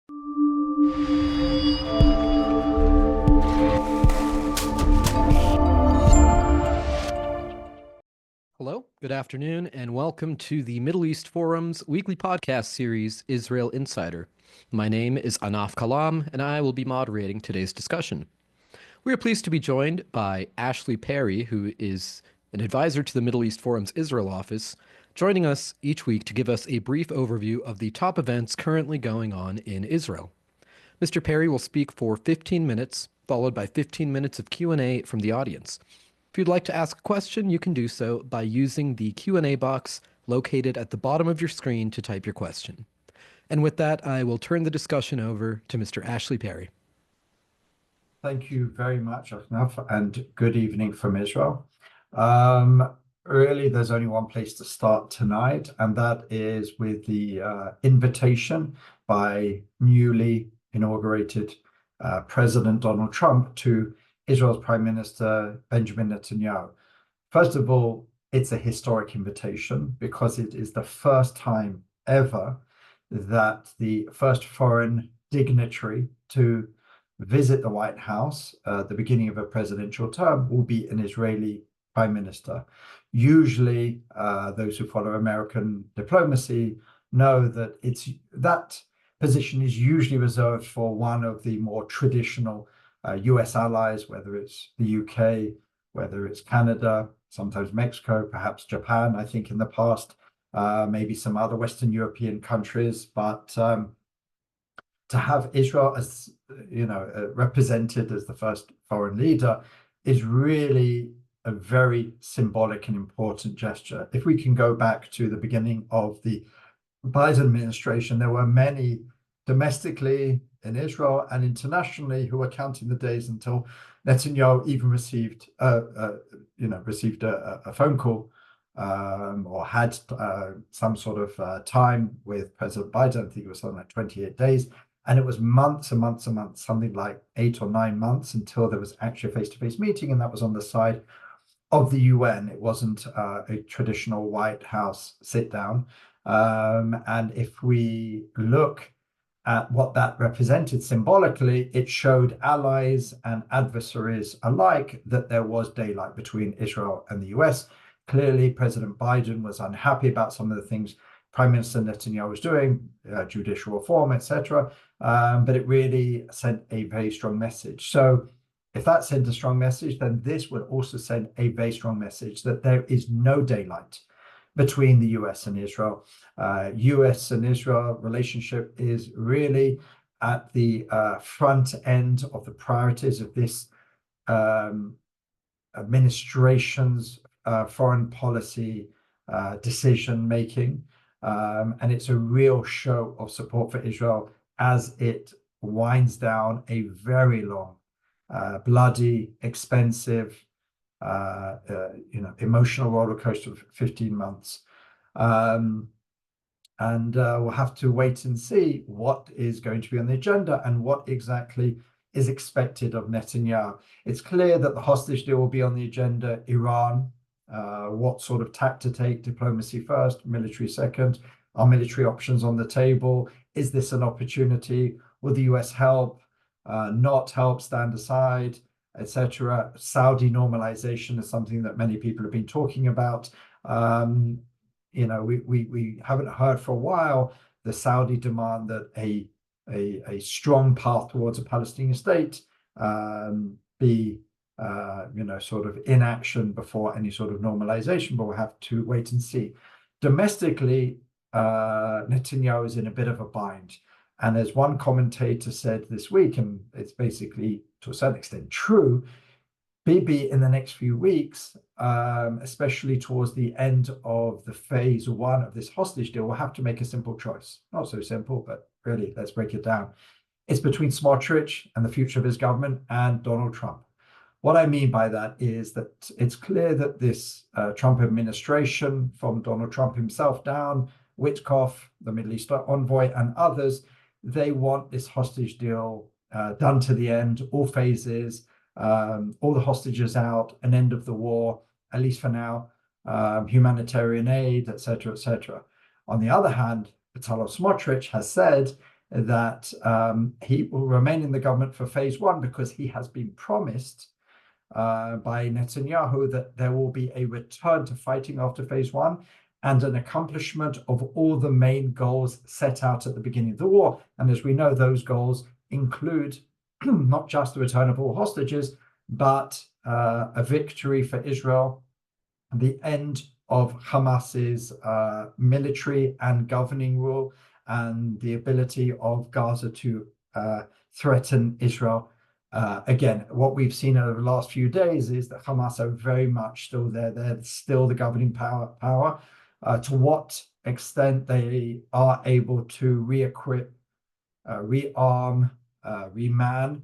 Hello, good afternoon, and welcome to the Middle East Forum's weekly podcast series, Israel Insider. My name is Anaf Kalam, and I will be moderating today's discussion. We are pleased to be joined by Ashley Perry, who is an advisor to the Middle East Forum's Israel office, joining us each week to give us a brief overview of the top events currently going on in Israel. Mr. Perry will speak for 15 minutes, followed by 15 minutes of Q&A from the audience. If you'd like to ask a question, you can do so by using the Q&A box located at the bottom of your screen to type your question. And with that, I will turn the discussion over to Mr. Ashley Perry. Thank you very much, Achnaf, and good evening from Israel. Really, there's only one place to start tonight, and that is with the invitation by newly inaugurated President Donald Trump to Israel's Prime Minister Benjamin Netanyahu. First of all, it's a historic invitation because it is the first time ever that the first foreign dignitary to visit the White House at the beginning of a presidential term will be an Israeli prime minister. Usually, those who follow American diplomacy know that that position is usually reserved for one of the more traditional US allies, whether it's the UK, whether it's Canada, sometimes Mexico, perhaps Japan, I think in the past, maybe some other Western European countries. But to have Israel as, represented as the first foreign leader is really a very symbolic and important gesture. If we can go back to the beginning of the Biden administration, there were many domestically in Israel and internationally who were counting the days until Netanyahu even received a phone call or had some sort of time with President Biden. I think it was something like 28 days. And it was months and months and months, something like 8 or 9 months until there was actually a face-to-face meeting, and that was on the side of the UN. It wasn't a traditional White House sit-down. And if we look at what that represented symbolically, it showed allies and adversaries alike that there was daylight between Israel and the US. Clearly, President Biden was unhappy about some of the things Prime Minister Netanyahu was doing, judicial reform, etc. But it really sent a very strong message. So if that sent a strong message, then this would also send a very strong message that there is no daylight between the US and Israel. US and Israel relationship is really at the front end of the priorities of this administration's foreign policy decision making. And it's a real show of support for Israel as it winds down a very long, bloody, expensive, emotional roller coaster of 15 months. And we'll have to wait and see what is going to be on the agenda and what exactly is expected of Netanyahu. It's clear that the hostage deal will be on the agenda. Iran, what sort of tack to take, diplomacy first, military second, are military options on the table? Is this an opportunity? Will the US help, not help, stand aside, etc.? Saudi normalization is something that many people have been talking about. We haven't heard for a while the Saudi demand that a strong path towards a Palestinian state be sort of inaction before any sort of normalization, but we'll have to wait and see. Domestically, Netanyahu is in a bit of a bind. And as one commentator said this week, and it's basically to a certain extent true, Bibi in the next few weeks, especially towards the end of the phase 1 of this hostage deal, will have to make a simple choice. Not so simple, but really, let's break it down. It's between Smotrich and the future of his government and Donald Trump. What I mean by that is that it's clear that this Trump administration, from Donald Trump himself down, Witkoff, the Middle East envoy, and others, they want this hostage deal done to the end, all phases, all the hostages out, an end of the war, at least for now, humanitarian aid, etc., etc. On the other hand, Bezalel Smotrich has said that he will remain in the government for phase one because he has been promised by Netanyahu that there will be a return to fighting after phase one and an accomplishment of all the main goals set out at the beginning of the war. And as we know, those goals include not just the return of all hostages, but a victory for Israel, the end of Hamas's military and governing rule, and the ability of Gaza to threaten Israel. Again, what we've seen over the last few days is that Hamas are very much still there. They're still the governing power. To what extent they are able to re-equip, rearm, reman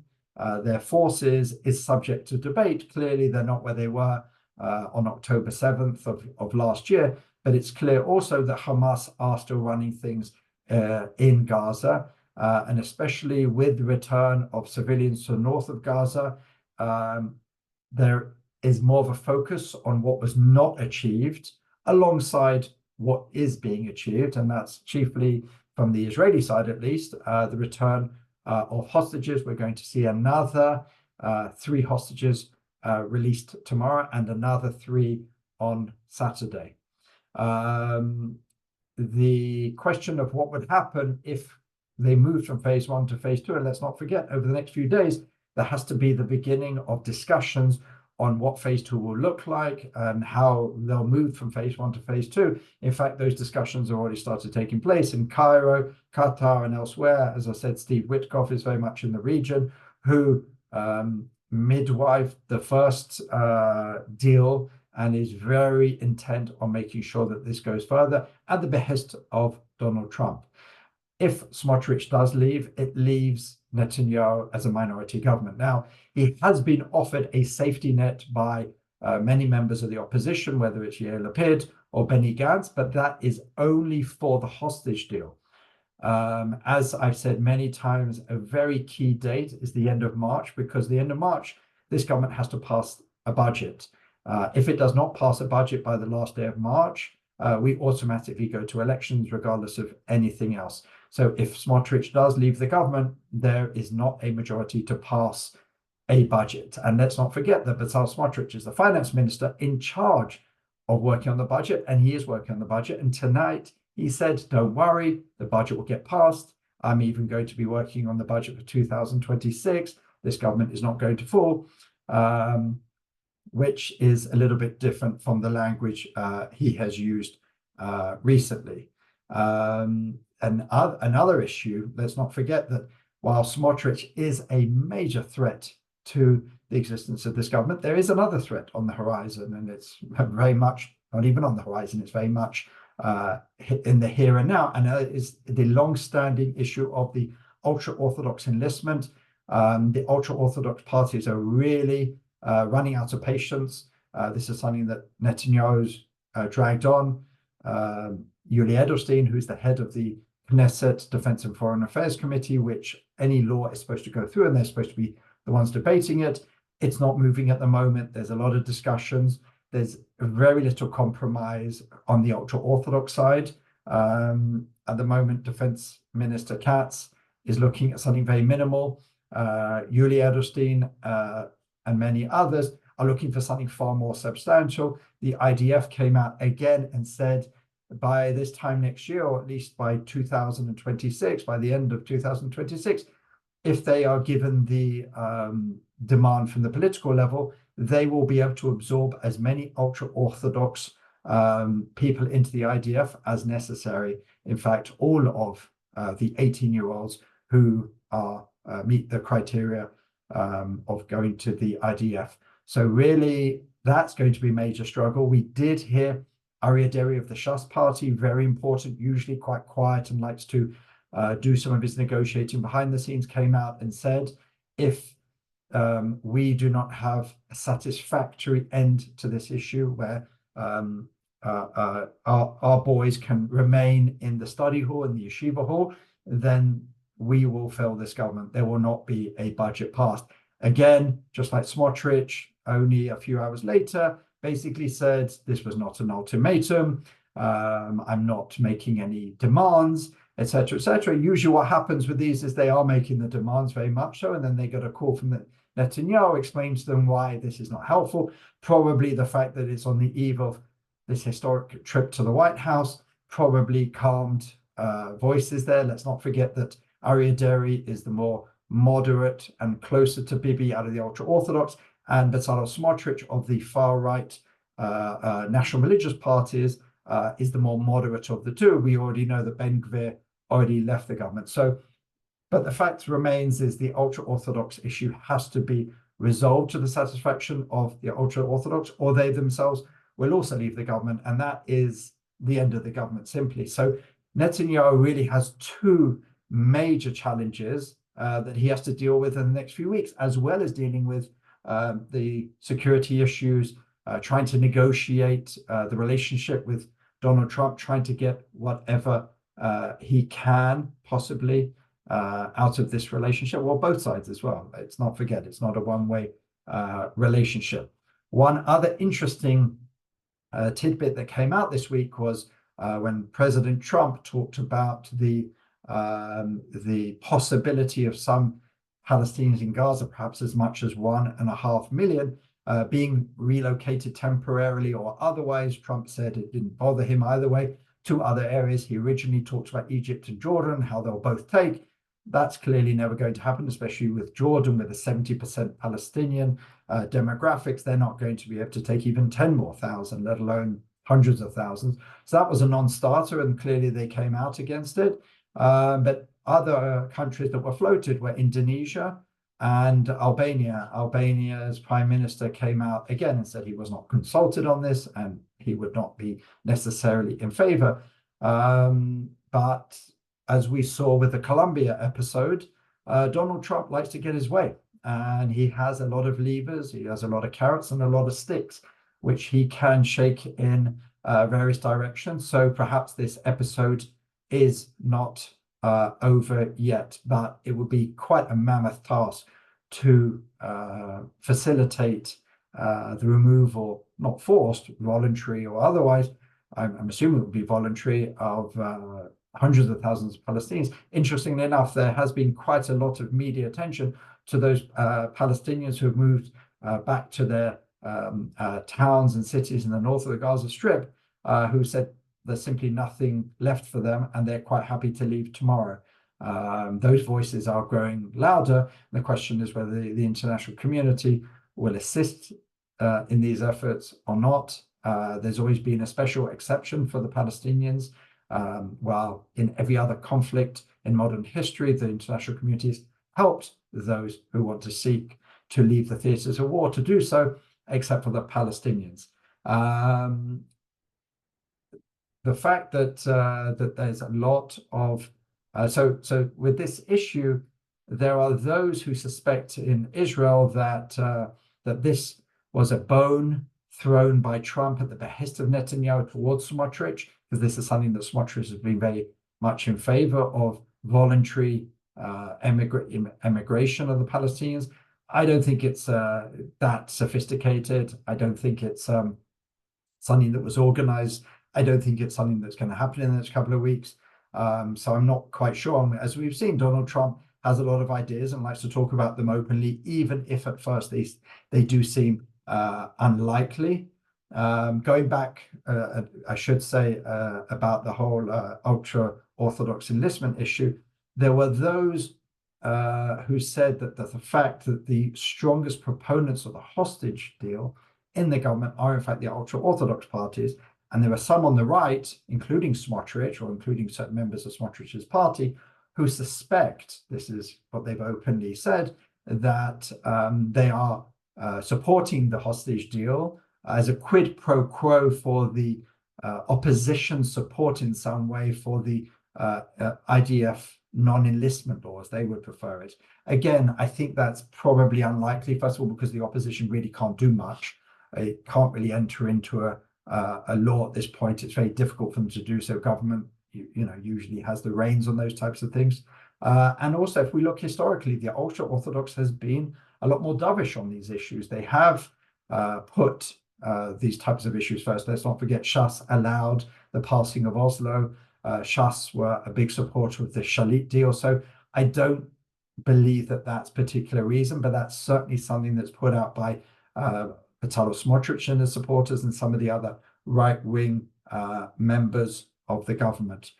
their forces is subject to debate. Clearly, they're not where they were on October 7th of last year, but it's clear also that Hamas are still running things in Gaza, and especially with the return of civilians to the north of Gaza, there is more of a focus on what was not achieved alongside what is being achieved, and that's chiefly from the Israeli side, at least, the return of hostages. We're going to see another 3 hostages released tomorrow and another 3 on Saturday. The question of what would happen if they moved from phase one to phase two, and let's not forget, over the next few days, there has to be the beginning of discussions on what phase two will look like and how they'll move from phase one to phase two. In fact, those discussions have already started taking place in Cairo, Qatar, and elsewhere. As I said, Steve Witkoff is very much in the region, who midwifed the first deal and is very intent on making sure that this goes further at the behest of Donald Trump. If Smotrich does leave, it leaves Netanyahu as a minority government. Now, he has been offered a safety net by many members of the opposition, whether it's Yair Lapid or Benny Gantz, but that is only for the hostage deal. As I've said many times, a very key date is the end of March, because the end of March, this government has to pass a budget. If it does not pass a budget by the last day of March, we automatically go to elections regardless of anything else. So if Smotrich does leave the government, there is not a majority to pass a budget. And let's not forget that Bezalel Smotrich is the finance minister in charge of working on the budget, and he is working on the budget. And tonight he said, don't worry, the budget will get passed. I'm even going to be working on the budget for 2026. This government is not going to fall, which is a little bit different from the language he has used recently. Another issue, let's not forget that while Smotrich is a major threat to the existence of this government, there is another threat on the horizon, and it's very much not even on the horizon, it's very much in the here and now, and that is the long-standing issue of the ultra-Orthodox enlistment. The ultra-Orthodox parties are really running out of patience. This is something that Netanyahu's dragged on. Yuli Edelstein, who's the head of the Knesset Defense and Foreign Affairs Committee, which any law is supposed to go through, and they're supposed to be the ones debating it. It's not moving at the moment. There's a lot of discussions. There's very little compromise on the ultra-Orthodox side. At the moment, Defense Minister Katz is looking at something very minimal. Yuli Edelstein and many others are looking for something far more substantial. The IDF came out again and said by this time next year, or at least by 2026, by the end of 2026, if they are given the demand from the political level, they will be able to absorb as many ultra-Orthodox people into the IDF as necessary. In fact, all of the 18-year-olds who are meet the criteria of going to the IDF. So really, that's going to be a major struggle. We did hear Aryeh Deri of the Shas party, very important, usually quite quiet and likes to do some of his negotiating behind the scenes, came out and said, if we do not have a satisfactory end to this issue where our boys can remain in the study hall, in the yeshiva hall, then we will fail this government. There will not be a budget passed. Again, just like Smotrich, only a few hours later, basically said this was not an ultimatum. I'm not making any demands. etc., etc. Usually what happens with these is they are making the demands very much so, and then they get a call from Netanyahu, explains to them why this is not helpful. Probably the fact that it's on the eve of this historic trip to the White House probably calmed voices there. Let's not forget that Aryeh Deri is the more moderate and closer to Bibi out of the ultra-Orthodox, and Bezalel Smotrich of the far-right national religious parties is the more moderate of the two. We already know that Ben Gvir already left the government. So, but the fact remains is the ultra-Orthodox issue has to be resolved to the satisfaction of the ultra-Orthodox, or they themselves will also leave the government, and that is the end of the government simply. So Netanyahu really has two major challenges that he has to deal with in the next few weeks, as well as dealing with the security issues, trying to negotiate the relationship with Donald Trump, trying to get whatever he can possibly out of this relationship. Well, both sides as well. Let's not forget, it's not a one-way relationship. One other interesting tidbit that came out this week was when President Trump talked about the possibility of some Palestinians in Gaza, perhaps as much as 1.5 million, being relocated temporarily or otherwise. Trump said it didn't bother him either way. Two other areas he originally talked about, Egypt and Jordan, how they'll both take. That's clearly never going to happen, especially with Jordan, with a 70% Palestinian demographics. They're not going to be able to take even 10 more thousand, let alone hundreds of thousands. So that was a non-starter, and clearly they came out against it. But other countries that were floated were Indonesia and Albania. Albania's prime minister came out again and said he was not consulted on this and he would not be necessarily in favor. But as we saw with the Colombia episode, Donald Trump likes to get his way, and he has a lot of levers, he has a lot of carrots and a lot of sticks, which he can shake in various directions. So perhaps this episode is not over yet, but it would be quite a mammoth task to facilitate the removal, not forced, voluntary or otherwise, I'm assuming it would be voluntary, of hundreds of thousands of Palestinians. Interestingly enough, there has been quite a lot of media attention to those Palestinians who have moved back to their towns and cities in the north of the Gaza Strip, who said there's simply nothing left for them and they're quite happy to leave tomorrow. Those voices are growing louder. The question is whether the international community will assist in these efforts or not. There's always been a special exception for the Palestinians. While in every other conflict in modern history, the international community has helped those who want to seek to leave the theaters of war to do so, except for the Palestinians. The fact that that there's a lot of so with this issue, there are those who suspect in Israel that that this was a bone thrown by Trump at the behest of Netanyahu towards Smotrich, because this is something that Smotrich has been very much in favor of, voluntary emigration of the Palestinians. I don't think it's that sophisticated. I don't think it's something that was organized. I don't think it's something that's going to happen in the next couple of weeks. So I'm not quite sure. As we've seen, Donald Trump has a lot of ideas and likes to talk about them openly, even if at first they do seem unlikely. Going back, I should say, about the whole ultra-Orthodox enlistment issue, there were those who said that the fact that the strongest proponents of the hostage deal in the government are in fact the ultra-Orthodox parties. And there are some on the right, including Smotrich, or including certain members of Smotrich's party, who suspect, this is what they've openly said, that they are supporting the hostage deal as a quid pro quo for the opposition support in some way for the IDF non-enlistment laws. They would prefer it. Again, I think that's probably unlikely, first of all, because the opposition really can't do much. It can't really enter into a law at this point. It's very difficult for them to do so. Government, usually has the reins on those types of things. And also, if we look historically, the ultra-Orthodox has been a lot more dovish on these issues. They have put these types of issues first. Let's not forget, Shas allowed the passing of Oslo. Shas were a big supporter of the Shalit deal. So I don't believe that that's particular reason, but that's certainly something that's put out by Bezalel Smotrich and his supporters and some of the other right-wing members of the government.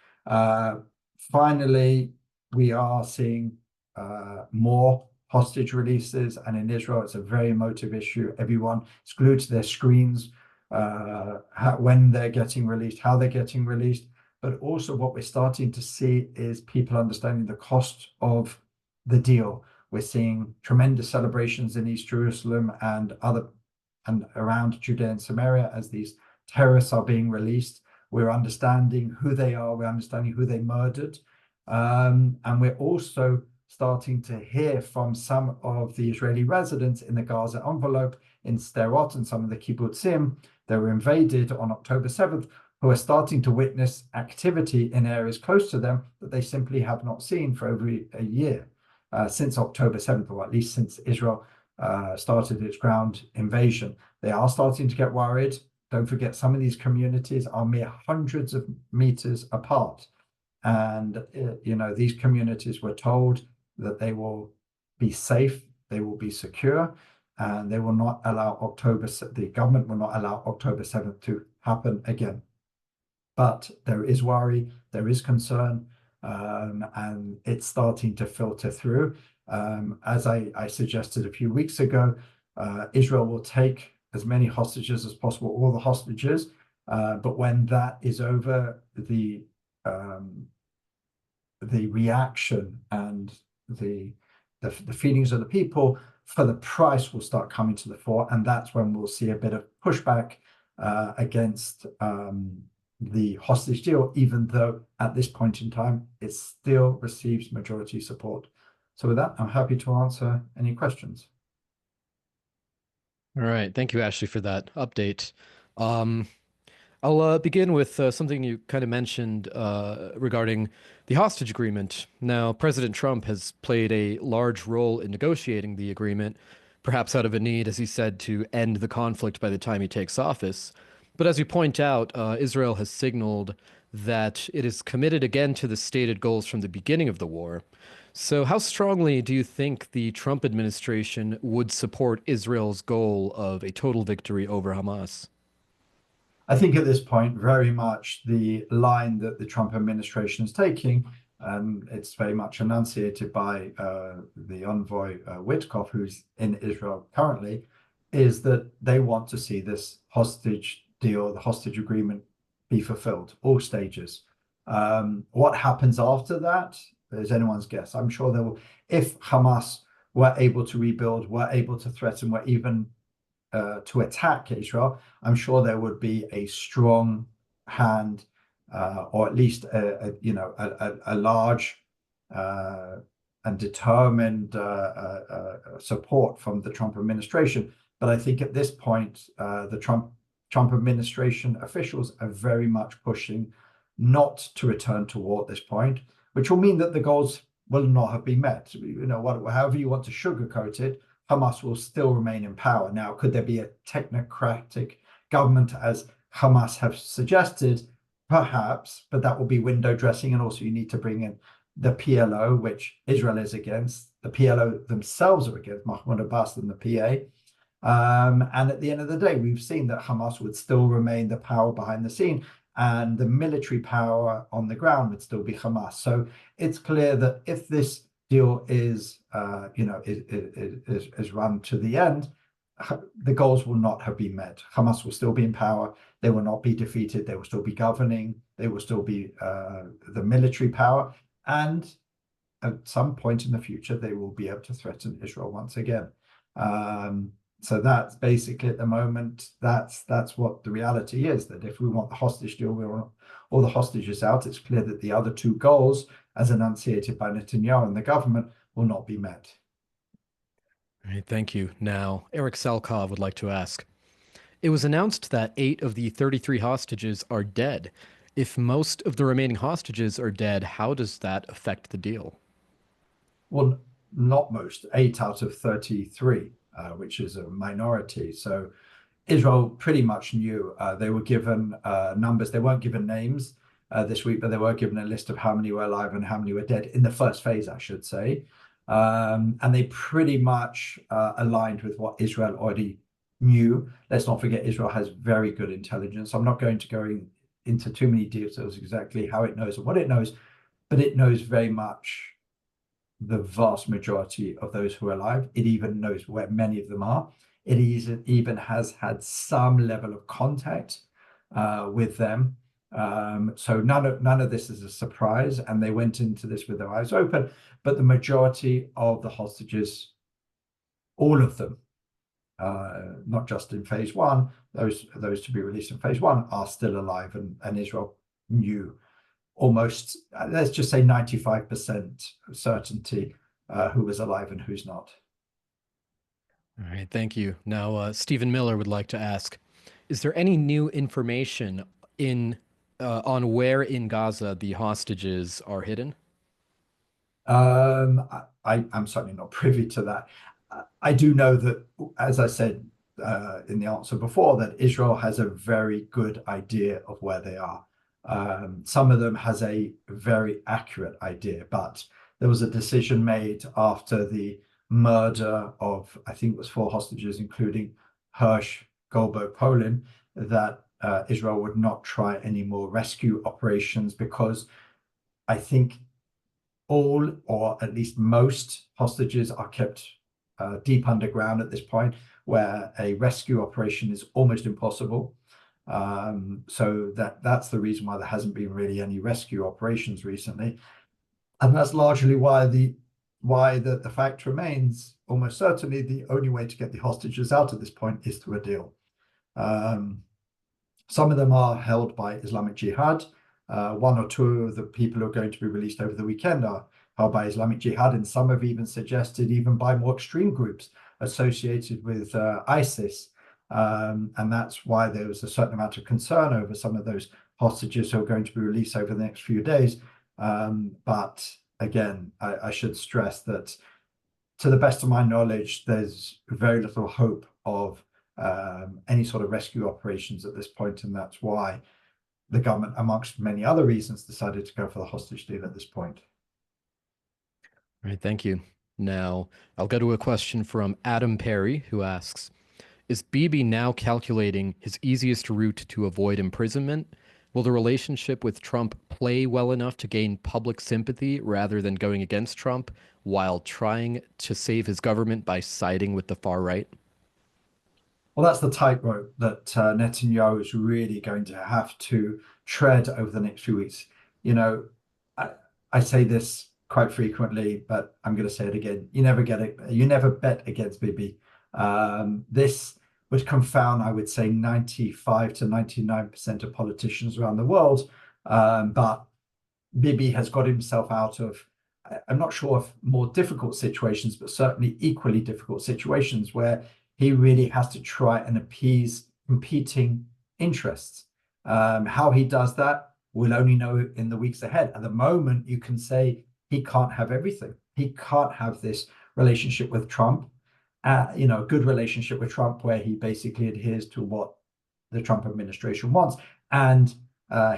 Finally, we are seeing more hostage releases, and in Israel, it's a very emotive issue. Everyone is glued to their screens when they're getting released, how they're getting released. But also what we're starting to see is people understanding the cost of the deal. We're seeing tremendous celebrations in East Jerusalem and around Judea and Samaria as these terrorists are being released. We're understanding who they are, we're understanding who they murdered. And we're also starting to hear from some of the Israeli residents in the Gaza envelope, in Sderot and some of the kibbutzim that were invaded on October 7th, who are starting to witness activity in areas close to them that they simply have not seen for over a year, since October 7th, or at least since Israel started its ground invasion. They are starting to get worried. Don't forget, some of these communities are mere hundreds of meters apart. And, these communities were told that they will be safe, they will be secure, and they will not allow the government will not allow October 7th to happen again. But there is worry, there is concern, and it's starting to filter through. As I suggested a few weeks ago, Israel will take as many hostages as possible, all the hostages. But when that is over, the reaction and the feelings of the people for the price will start coming to the fore, and that's when we'll see a bit of pushback against the hostage deal, even though at this point in time it still receives majority support. So with that, I'm happy to answer any questions. All right. Thank you, Ashley, for that update. I'll begin with something you kind of mentioned regarding the hostage agreement. Now, President Trump has played a large role in negotiating the agreement, perhaps out of a need, as he said, to end the conflict by the time he takes office. But as you point out, Israel has signaled that it is committed again to the stated goals from the beginning of the war. So, how strongly do you think the Trump administration would support Israel's goal of a total victory over Hamas? I think at this point, very much the line that the Trump administration is taking, and it's very much enunciated by the envoy Witkoff, who's in Israel currently, is that they want to see this hostage deal, the hostage agreement, be fulfilled, all stages. What happens after that is anyone's guess. I'm sure there will, if Hamas were able to rebuild, were able to threaten, were even to attack Israel, I'm sure there would be a strong hand, or at least a large and determined support from the Trump administration. But I think at this point, the Trump administration officials are very much pushing not to return to war at this point, which will mean that the goals will not have been met. However you want to sugarcoat it, Hamas will still remain in power. Now, could there be a technocratic government, as Hamas have suggested? Perhaps, but that will be window dressing, and also you need to bring in the PLO, which Israel is against. The PLO themselves are against Mahmoud Abbas and the PA. And at the end of the day, we've seen that Hamas would still remain the power behind the scene, and the military power on the ground would still be Hamas. So it's clear that if this deal is run to the end, the goals will not have been met. Hamas will still be in power. They will not be defeated. They will still be governing. They will still be the military power. And at some point in the future, they will be able to threaten Israel once again. So that's basically, at the moment, that's what the reality is, that if we want the hostage deal, we want all the hostages out. It's clear that the other two goals, as enunciated by Netanyahu and the government, will not be met. All right, thank you. Now, Eric Salkov would like to ask, it was announced that 8 of the 33 hostages are dead. If most of the remaining hostages are dead, how does that affect the deal? Well, not most, 8 out of 33, which is a minority. So Israel pretty much knew. They were given numbers. They weren't given names. this week, but they were given a list of how many were alive and how many were dead in the first phase, I should say. And they pretty much aligned with what Israel already knew. Let's not forget, Israel has very good intelligence. I'm not going to go into too many details exactly how it knows and what it knows, but it knows very much the vast majority of those who are alive. It even knows where many of them are. It even has had some level of contact with them. So none of this is a surprise, and they went into this with their eyes open. But the majority of the hostages, all of them, not just in phase one, those to be released in phase one are still alive, and Israel knew almost, let's just say 95% certainty who was alive and who's not. All right, thank you. Now, Stephen Miller would like to ask, is there any new information in on where in Gaza the hostages are hidden? I'm certainly not privy to that. I do know that, as I said in the answer before, that Israel has a very good idea of where they are. Some of them has a very accurate idea, but there was a decision made after the murder of, I think it was 4 hostages, including Hirsch, Goldberg, Polin, that Israel would not try any more rescue operations because I think all, or at least most, hostages are kept deep underground at this point, where a rescue operation is almost impossible. So that's the reason why there hasn't been really any rescue operations recently, and that's largely why the fact remains almost certainly the only way to get the hostages out at this point is through a deal. Some of them are held by Islamic Jihad. 1 or 2 of the people who are going to be released over the weekend are held by Islamic Jihad, and some have even suggested even by more extreme groups associated with ISIS. And that's why there was a certain amount of concern over some of those hostages who are going to be released over the next few days. But again, I should stress that to the best of my knowledge, there's very little hope of any sort of rescue operations at this point, and that's why the government, amongst many other reasons, decided to go for the hostage deal at this point. All right, thank you. Now, I'll go to a question from Adam Perry, who asks, is Bibi now calculating his easiest route to avoid imprisonment? Will the relationship with Trump play well enough to gain public sympathy rather than going against Trump while trying to save his government by siding with the far right? Well, that's the tightrope that Netanyahu is really going to have to tread over the next few weeks. You know, I say this quite frequently, but I'm going to say it again. You never bet against Bibi. This would confound, I would say, 95 to 99% of politicians around the world. But Bibi has got himself out of, I'm not sure of more difficult situations, but certainly equally difficult situations where he really has to try and appease competing interests. How he does that, we'll only know in the weeks ahead. At the moment, you can say he can't have everything. He can't have this relationship with Trump, a good relationship with Trump where he basically adheres to what the Trump administration wants and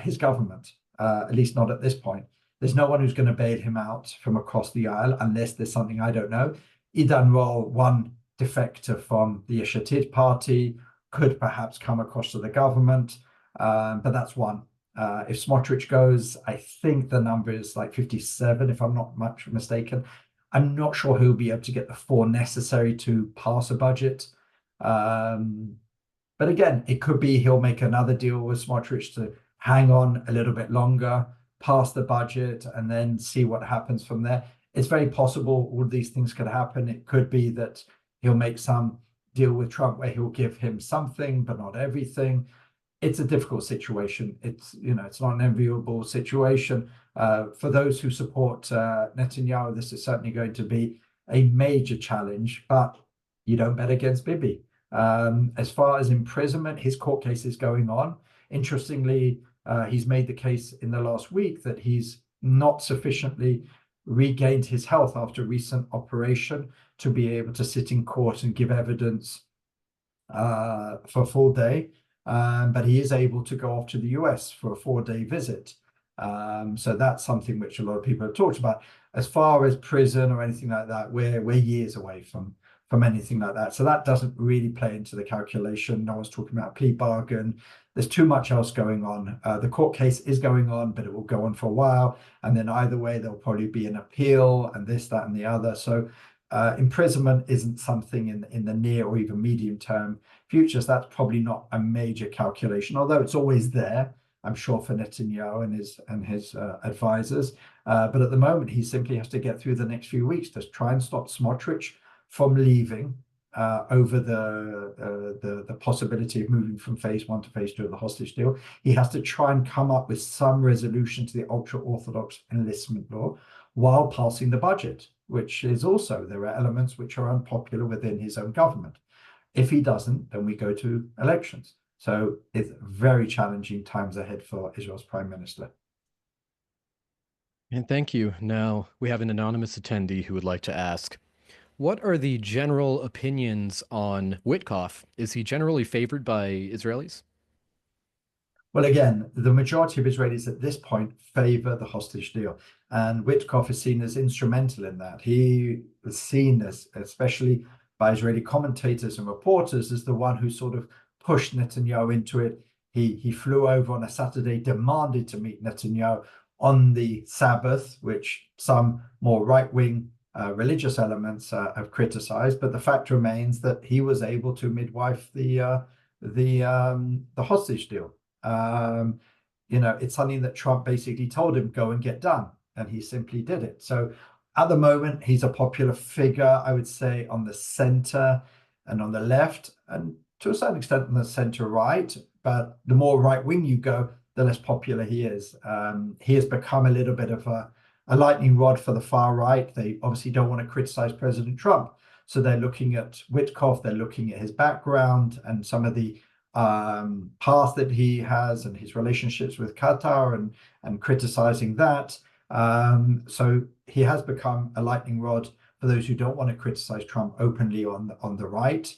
his government, at least not at this point. There's no one who's going to bail him out from across the aisle unless there's something I don't know. Idan Roll, one defector from the Yesh Atid party, could perhaps come across to the government, but that's one. If Smotrich goes, I think the number is like 57, if I'm not much mistaken. I'm not sure who'll be able to get the 4 necessary to pass a budget. But again, it could be he'll make another deal with Smotrich to hang on a little bit longer, pass the budget, and then see what happens from there. It's very possible all these things could happen. It could be that he'll make some deal with Trump where he'll give him something, but not everything. It's a difficult situation. It's not an enviable situation. For those who support Netanyahu, this is certainly going to be a major challenge, but you don't bet against Bibi. As far as imprisonment, his court case is going on. Interestingly, he's made the case in the last week that he's not sufficiently regained his health after a recent operation to be able to sit in court and give evidence for a full day. But he is able to go off to the US for a 4-day visit. So that's something which a lot of people have talked about. As far as prison or anything like that, we're years away from anything like that. So that doesn't really play into the calculation. No one's talking about a plea bargain. There's too much else going on. The court case is going on, but it will go on for a while. And then either way, there'll probably be an appeal and this, that, and the other. So imprisonment isn't something in the near or even medium term futures. That's probably not a major calculation, although it's always there, I'm sure, for Netanyahu and his advisors. But at the moment, he simply has to get through the next few weeks to try and stop Smotrich from leaving over the possibility of moving from phase one to phase two of the hostage deal. He has to try and come up with some resolution to the ultra-Orthodox enlistment law while passing the budget, which is also, there are elements which are unpopular within his own government. If he doesn't, then we go to elections. So it's very challenging times ahead for Israel's prime minister. And thank you. Now, we have an anonymous attendee who would like to ask, what are the general opinions on Witkoff? Is he generally favored by Israelis? Well, again, the majority of Israelis at this point favor the hostage deal, and Witkoff is seen as instrumental in that. He was seen as, especially by Israeli commentators and reporters, as the one who sort of pushed Netanyahu into it. He flew over on a Saturday, demanded to meet Netanyahu on the Sabbath, which some more right-wing religious elements have criticized, but the fact remains that he was able to midwife the hostage deal. It's something that Trump basically told him, go and get done, and he simply did it. So at the moment, he's a popular figure, I would say, on the center and on the left, and to a certain extent on the center right. But the more right wing you go, the less popular he is. He has become a little bit of a lightning rod for the far right. They obviously don't want to criticize President Trump, so they're looking at Witkoff, they're looking at his background and some of the past that he has and his relationships with Qatar and criticizing that. So he has become a lightning rod for those who don't want to criticize Trump openly on the right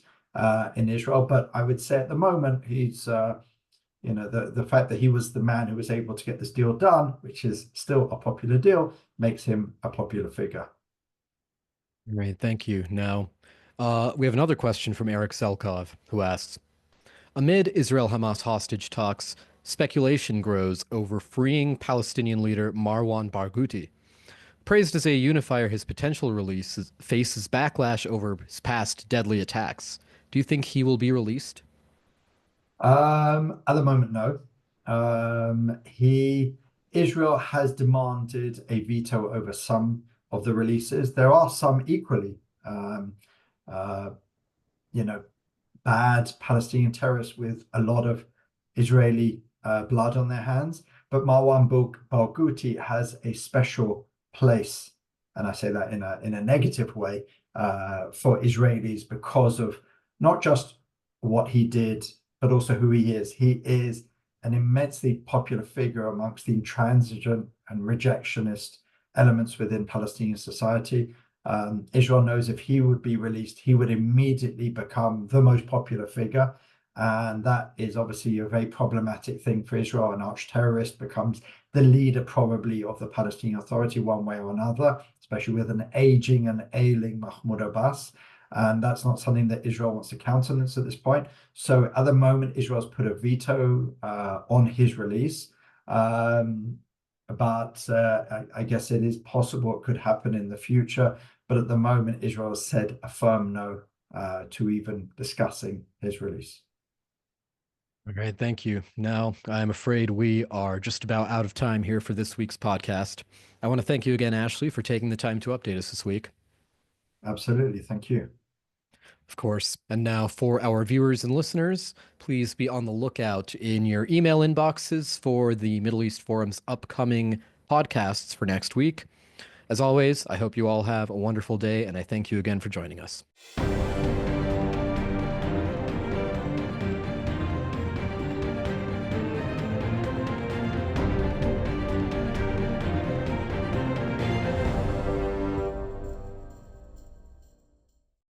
in Israel. But I would say at the moment, he's the fact that he was the man who was able to get this deal done, which is still a popular deal, makes him a popular figure. Great, thank you. Now, we have another question from Eric Selkov, who asks, amid Israel-Hamas hostage talks, speculation grows over freeing Palestinian leader Marwan Barghouti. Praised as a unifier, his potential release faces backlash over his past deadly attacks. Do you think he will be released? At the moment, no. Israel has demanded a veto over some of the releases. There are some equally, uh, bad Palestinian terrorists with a lot of Israeli blood on their hands. But Marwan Barghouti has a special place, and I say that in a negative way, for Israelis because of not just what he did, but also who he is. He is an immensely popular figure amongst the intransigent and rejectionist elements within Palestinian society. Israel knows if he would be released, he would immediately become the most popular figure. And that is obviously a very problematic thing for Israel. An arch terrorist becomes the leader probably of the Palestinian Authority one way or another, especially with an aging and ailing Mahmoud Abbas. And that's not something that Israel wants to countenance at this point. So at the moment, Israel's put a veto on his release. But I guess it is possible it could happen in the future. But at the moment, Israel has said a firm no to even discussing his release. All right, thank you. Now, I'm afraid we are just about out of time here for this week's podcast. I want to thank you again, Ashley, for taking the time to update us this week. Absolutely. Thank you. Of course. And now, for our viewers and listeners, please be on the lookout in your email inboxes for the Middle East Forum's upcoming podcasts for next week. As always, I hope you all have a wonderful day, and I thank you again for joining us.